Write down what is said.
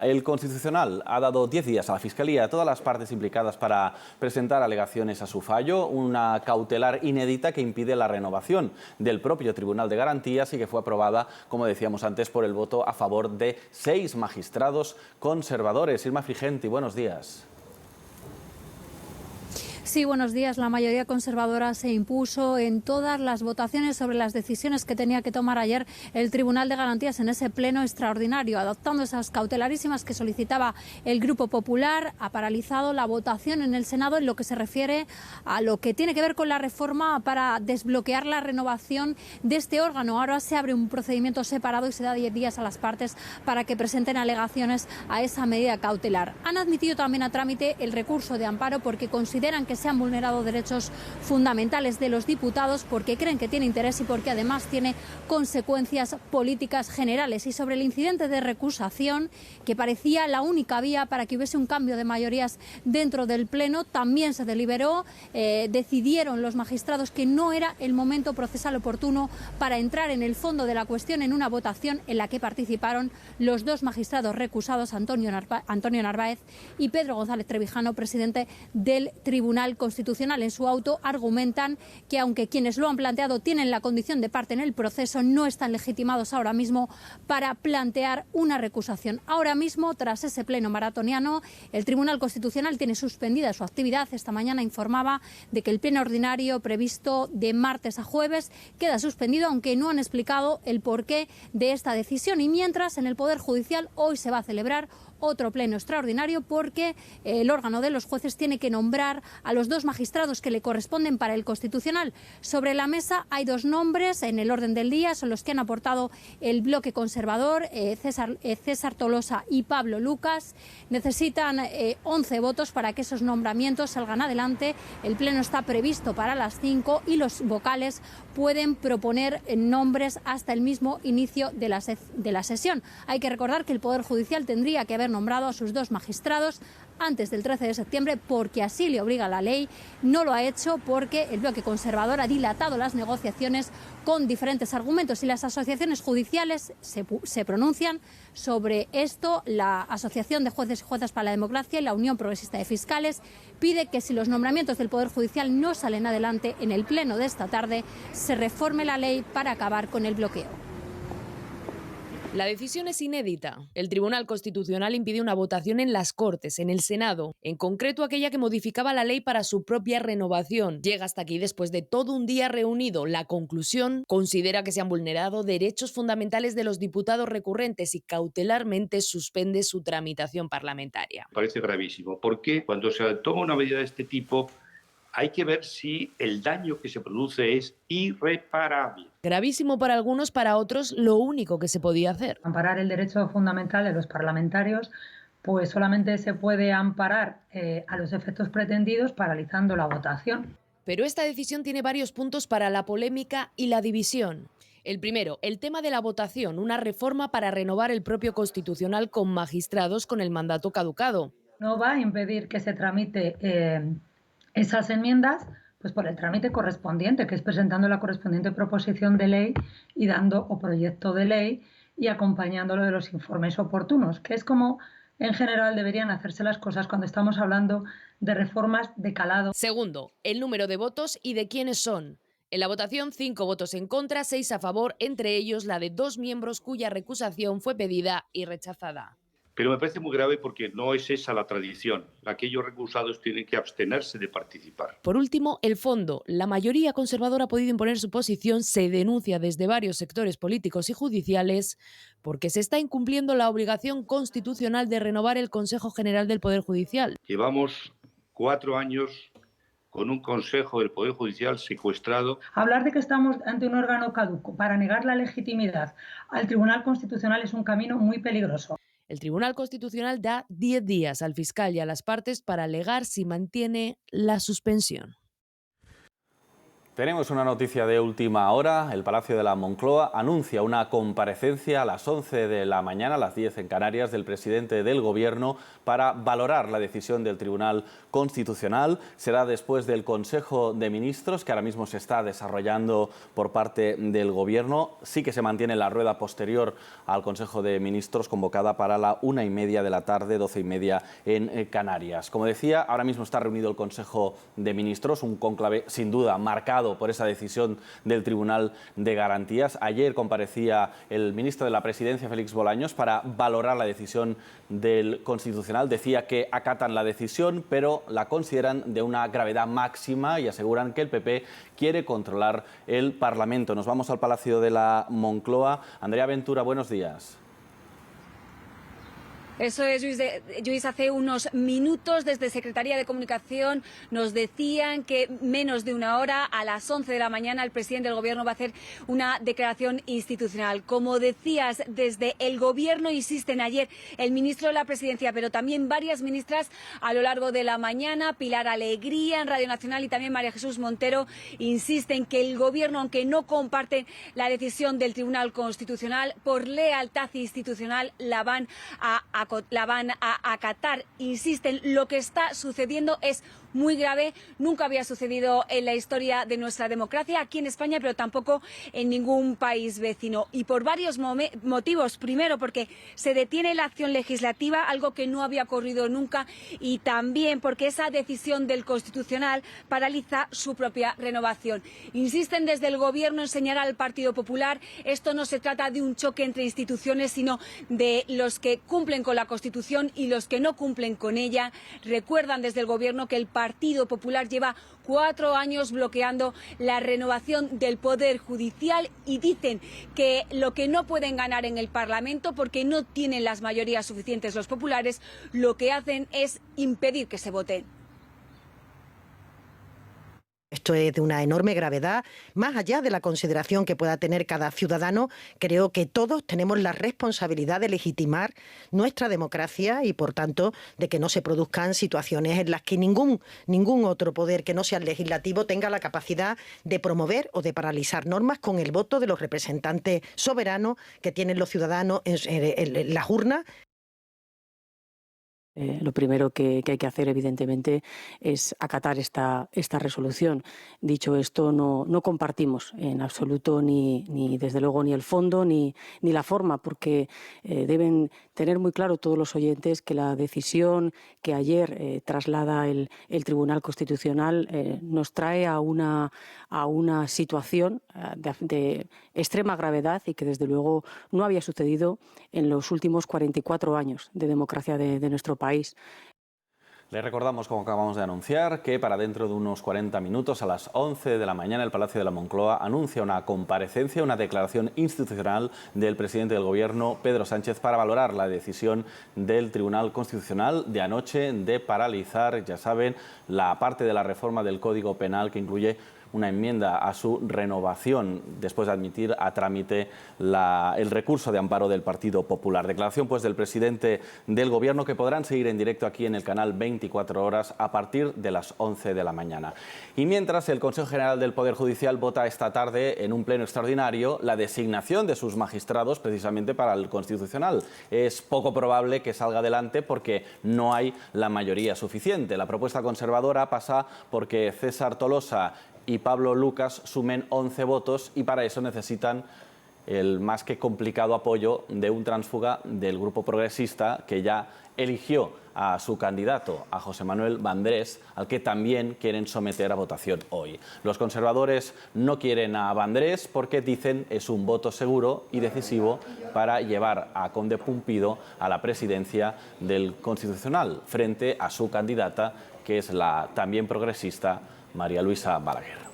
El Constitucional ha dado 10 días a la Fiscalía y a todas las partes implicadas para presentar alegaciones a su fallo, una cautelar inédita que impide la renovación del propio Tribunal de Garantías y que fue aprobada, como decíamos antes, por el voto a favor de 6 magistrados conservadores. Irma Frigenti, buenos días. Sí, buenos días. La mayoría conservadora se impuso en todas las votaciones sobre las decisiones que tenía que tomar ayer el Tribunal de Garantías en ese pleno extraordinario. Adoptando esas cautelarísimas que solicitaba el Grupo Popular, ha paralizado la votación en el Senado en lo que se refiere a lo que tiene que ver con la reforma para desbloquear la renovación de este órgano. Ahora se abre un procedimiento separado y se da 10 días a las partes para que presenten alegaciones a esa medida cautelar. Han admitido también a trámite el recurso de amparo porque consideran que se han vulnerado derechos fundamentales de los diputados, porque creen que tiene interés y porque además tiene consecuencias políticas generales. Y sobre el incidente de recusación, que parecía la única vía para que hubiese un cambio de mayorías dentro del Pleno, también se deliberó. Decidieron los magistrados que no era el momento procesal oportuno para entrar en el fondo de la cuestión en una votación en la que participaron los 2 magistrados recusados, Antonio Narváez y Pedro González Trevijano, presidente del Tribunal Constitucional. En su auto argumentan que aunque quienes lo han planteado tienen la condición de parte en el proceso, no están legitimados ahora mismo para plantear una recusación. Ahora mismo, tras ese pleno maratoniano, el Tribunal Constitucional tiene suspendida su actividad. Esta mañana informaba de que el pleno ordinario previsto de martes a jueves queda suspendido, aunque no han explicado el porqué de esta decisión. Y mientras, en el Poder Judicial hoy se va a celebrar otro pleno extraordinario porque el órgano de los jueces tiene que nombrar a los 2 magistrados que le corresponden para el Constitucional. Sobre la mesa hay 2 nombres en el orden del día, son los que han aportado el bloque conservador, César Tolosa y Pablo Lucas. Necesitan 11 votos para que esos nombramientos salgan adelante. El pleno está previsto para las 5 y los vocales pueden proponer nombres hasta el mismo inicio de la sesión. Hay que recordar que el Poder Judicial tendría que haber nombrado a sus 2 magistrados antes del 13 de septiembre porque así le obliga la ley. No lo ha hecho porque el bloque conservador ha dilatado las negociaciones con diferentes argumentos y las asociaciones judiciales se pronuncian sobre esto. La Asociación de Jueces y Juezas para la Democracia y la Unión Progresista de Fiscales pide que si los nombramientos del Poder Judicial no salen adelante en el pleno de esta tarde, se reforme la ley para acabar con el bloqueo. La decisión es inédita. El Tribunal Constitucional impide una votación en las Cortes, en el Senado, en concreto aquella que modificaba la ley para su propia renovación. Llega hasta aquí después de todo un día reunido. La conclusión considera que se han vulnerado derechos fundamentales de los diputados recurrentes y cautelarmente suspende su tramitación parlamentaria. Parece gravísimo, porque cuando se toma una medida de este tipo hay que ver si el daño que se produce es irreparable. Gravísimo para algunos, para otros lo único que se podía hacer. Amparar el derecho fundamental de los parlamentarios, pues solamente se puede amparar a los efectos pretendidos paralizando la votación. Pero esta decisión tiene varios puntos para la polémica y la división. El primero, el tema de la votación, una reforma para renovar el propio Constitucional con magistrados con el mandato caducado. No va a impedir que se tramite esas enmiendas pues por el trámite correspondiente, que es presentando la correspondiente proposición de ley y dando o proyecto de ley y acompañándolo de los informes oportunos, que es como en general deberían hacerse las cosas cuando estamos hablando de reformas de calado. Segundo, el número de votos y de quiénes son. En la votación, 5 votos en contra, 6 a favor, entre ellos la de 2 miembros cuya recusación fue pedida y rechazada. Pero me parece muy grave porque no es esa la tradición. Aquellos recusados tienen que abstenerse de participar. Por último, el fondo. La mayoría conservadora ha podido imponer su posición, se denuncia desde varios sectores políticos y judiciales porque se está incumpliendo la obligación constitucional de renovar el Consejo General del Poder Judicial. Llevamos 4 años con un Consejo del Poder Judicial secuestrado. Hablar de que estamos ante un órgano caduco para negar la legitimidad al Tribunal Constitucional es un camino muy peligroso. El Tribunal Constitucional da 10 días al fiscal y a las partes para alegar si mantiene la suspensión. Tenemos una noticia de última hora. El Palacio de la Moncloa anuncia una comparecencia a las 11 de la mañana, a las 10 en Canarias, del presidente del Gobierno para valorar la decisión del Tribunal Constitucional. Será después del Consejo de Ministros, que ahora mismo se está desarrollando por parte del Gobierno. Sí que se mantiene la rueda posterior al Consejo de Ministros, convocada para la 1:30 de la tarde, 12:30 en Canarias. Como decía, ahora mismo está reunido el Consejo de Ministros, un cónclave sin duda marcado por esa decisión del Tribunal de Garantías. Ayer comparecía el ministro de la Presidencia, Félix Bolaños, para valorar la decisión del Constitucional. Decía que acatan la decisión, pero la consideran de una gravedad máxima y aseguran que el PP quiere controlar el Parlamento. Nos vamos al Palacio de la Moncloa. Andrea Ventura, buenos días. Eso es, Lluís, hace unos minutos desde Secretaría de Comunicación nos decían que menos de una hora, a las 11 de la mañana, el presidente del Gobierno va a hacer una declaración institucional. Como decías, desde el Gobierno insisten ayer el ministro de la Presidencia, pero también varias ministras a lo largo de la mañana, Pilar Alegría en Radio Nacional y también María Jesús Montero, insisten que el Gobierno, aunque no comparten la decisión del Tribunal Constitucional, por lealtad institucional la van a acatar. Insisten, lo que está sucediendo es muy grave, nunca había sucedido en la historia de nuestra democracia aquí en España, pero tampoco en ningún país vecino. Y por varios motivos. Primero, porque se detiene la acción legislativa, algo que no había ocurrido nunca, y también porque esa decisión del Constitucional paraliza su propia renovación. Insisten desde el Gobierno en señalar al Partido Popular. Esto no se trata de un choque entre instituciones, sino de los que cumplen con la Constitución y los que no cumplen con ella. Recuerdan desde el Gobierno que el Partido Popular lleva 4 años bloqueando la renovación del Poder Judicial y dicen que lo que no pueden ganar en el Parlamento, porque no tienen las mayorías suficientes los populares, lo que hacen es impedir que se vote. Esto es de una enorme gravedad. Más allá de la consideración que pueda tener cada ciudadano, creo que todos tenemos la responsabilidad de legitimar nuestra democracia y, por tanto, de que no se produzcan situaciones en las que ningún otro poder que no sea el legislativo tenga la capacidad de promover o de paralizar normas con el voto de los representantes soberanos que tienen los ciudadanos en las urnas. Lo primero que hay que hacer, evidentemente, es acatar esta resolución. Dicho esto, no compartimos en absoluto ni desde luego ni el fondo ni la forma, porque deben tener muy claro todos los oyentes que la decisión que ayer traslada el Tribunal Constitucional nos trae a una situación de extrema gravedad y que desde luego no había sucedido en los últimos 44 años de democracia de nuestro país. Les recordamos, como acabamos de anunciar, que para dentro de unos 40 minutos, a las 11 de la mañana, el Palacio de la Moncloa anuncia una comparecencia, una declaración institucional del presidente del Gobierno, Pedro Sánchez, para valorar la decisión del Tribunal Constitucional de anoche de paralizar, ya saben, la parte de la reforma del Código Penal que incluye una enmienda a su renovación después de admitir a trámite el recurso de amparo del Partido Popular. Declaración pues del presidente del Gobierno que podrán seguir en directo aquí en el canal 24 horas a partir de las 11 de la mañana. Y mientras, el Consejo General del Poder Judicial vota esta tarde en un pleno extraordinario la designación de sus magistrados precisamente para el Constitucional. Es poco probable que salga adelante porque no hay la mayoría suficiente. La propuesta conservadora pasa porque César Tolosa y Pablo Lucas sumen 11 votos y para eso necesitan el más que complicado apoyo de un tránsfuga del Grupo Progresista que ya eligió a su candidato, a José Manuel Vandrés, al que también quieren someter a votación hoy. Los conservadores no quieren a Vandrés porque dicen es un voto seguro y decisivo para llevar a Conde Pumpido a la presidencia del Constitucional frente a su candidata, que es la también progresista María Luisa Balaguer.